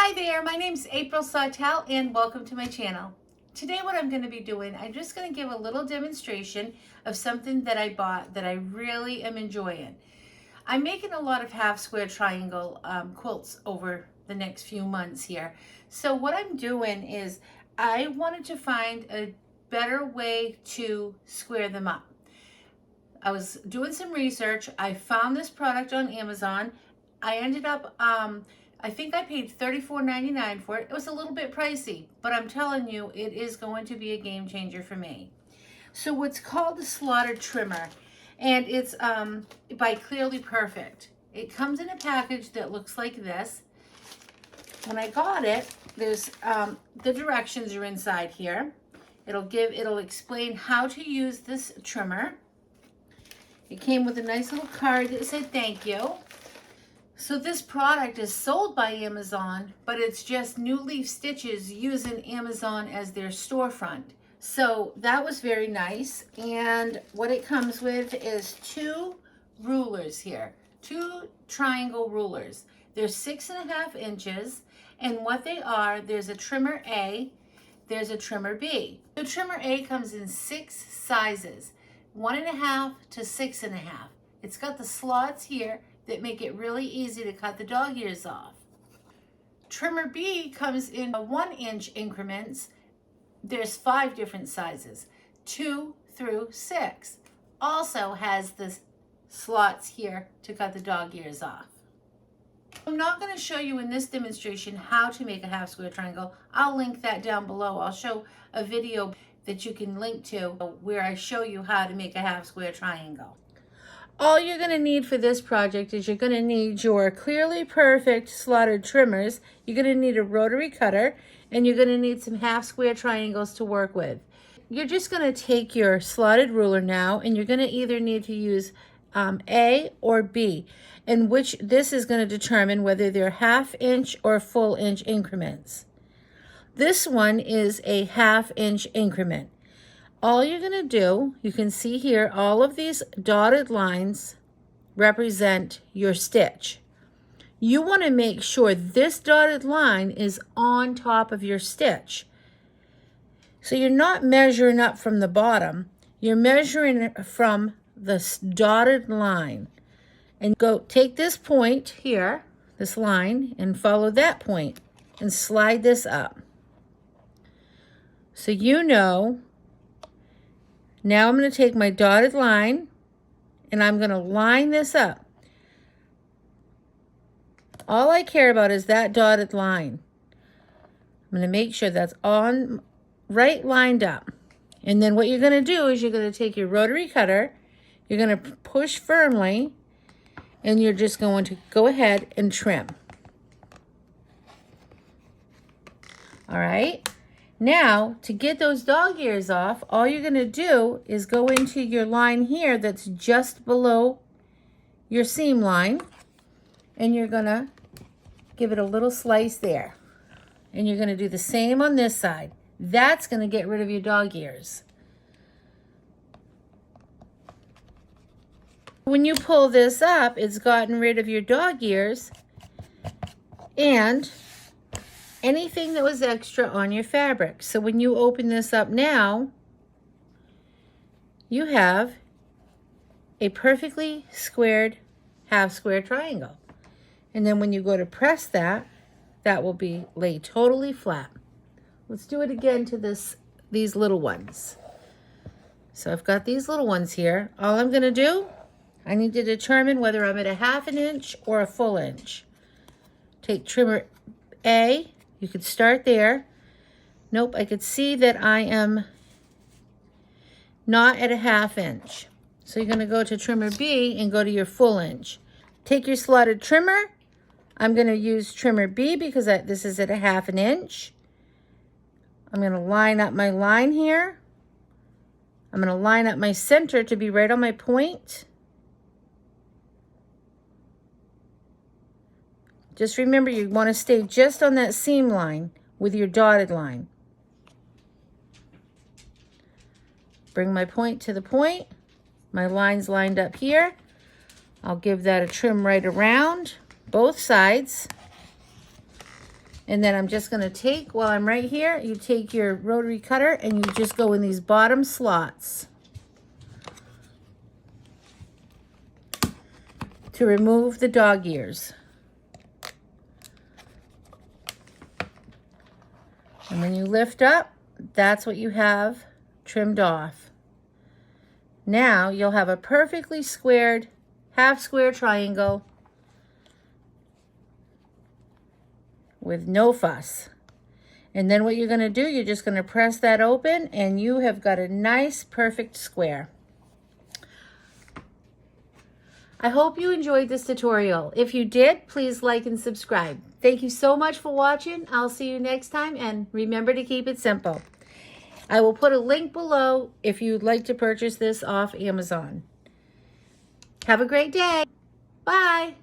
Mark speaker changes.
Speaker 1: Hi there, my name's April Sawtelle and welcome to my channel. Today what I'm going to be doing, I'm just going to give a little demonstration of something that I bought that I really am enjoying. I'm making a lot of half square triangle quilts over the next few months here. So what I'm doing is I wanted to find a better way to square them up. I was doing some research. I found this product on Amazon. I ended up I think I paid $34.99 for it. It was a little bit pricey, but I'm telling you, it is going to be a game changer for me. So it's called the Slotted Trimmer, and it's by Clearly Perfect. It comes in a package that looks like this. When I got it, there's the directions are inside here. It'll explain how to use this trimmer. It came with a nice little card that said thank you. So this product is sold by Amazon, but it's just New Leaf Stitches using Amazon as their storefront. So that was very nice. And what it comes with is two rulers here, two triangle rulers. They're 6.5 inches. And what they are, there's a trimmer A, there's a trimmer B. The trimmer A comes in 6 sizes, 1.5 to 6.5. It's got the slots here that make it really easy to cut the dog ears off. Trimmer B comes in 1-inch increments. There's 5 different sizes, 2 through 6. Also has the slots here to cut the dog ears off. I'm not going to show you in this demonstration how to make a half square triangle. I'll link that down below. I'll show a video that you can link to where I show you how to make a half square triangle. All you're going to need for this project is you're going to need your Clearly Perfect slotted trimmers. You're going to need a rotary cutter, and you're going to need some half square triangles to work with. You're just going to take your slotted ruler now, and you're going to either need to use A or B, in which this is going to determine whether they're 1/2 inch or full inch increments. This one is a 1/2 inch increment. All you're going to do, you can see here, all of these dotted lines represent your stitch. You want to make sure this dotted line is on top of your stitch. So you're not measuring up from the bottom, you're measuring from the dotted line. And go take this point here, this line, and follow that point and slide this up. So you know. Now I'm going to take my dotted line and I'm going to line this up. All I care about is that dotted line. I'm going to make sure that's on right lined up. And then what you're going to do is you're going to take your rotary cutter, you're going to push firmly, and you're just going to go ahead and trim. All right. Now, to get those dog ears off, all you're going to do is go into your line here that's just below your seam line, and you're going to give it a little slice there. And you're going to do the same on this side. That's going to get rid of your dog ears. When you pull this up, it's gotten rid of your dog ears and anything that was extra on your fabric. So when you open this up now, you have a perfectly squared half square triangle. And then when you go to press that, that will be laid totally flat. Let's do it again to these little ones. So I've got these little ones here. All I'm going to do, I need to determine whether I'm at a 1/2 inch or a full inch. Take trimmer A. You could start there. Nope, I could see that I am not at a 1/2 inch. So you're going to go to trimmer B and go to your full inch. Take your slotted trimmer. I'm going to use trimmer B because this is at a 1/2 inch. I'm going to line up my line here. I'm going to line up my center to be right on my point. Just remember, you want to stay just on that seam line with your dotted line. Bring my point to the point. My line's lined up here. I'll give that a trim right around both sides. And then I'm just going to take, while I'm right here, you take your rotary cutter and you just go in these bottom slots to remove the dog ears. And when you lift up, that's what you have trimmed off. Now you'll have a perfectly squared, half square triangle with no fuss. And then what you're going to do, you're just going to press that open and you have got a nice, perfect square. I hope you enjoyed this tutorial. If you did, please like and subscribe. Thank you so much for watching. I'll see you next time, and remember to keep it simple. I will put a link below if you'd like to purchase this off Amazon. Have a great day. Bye.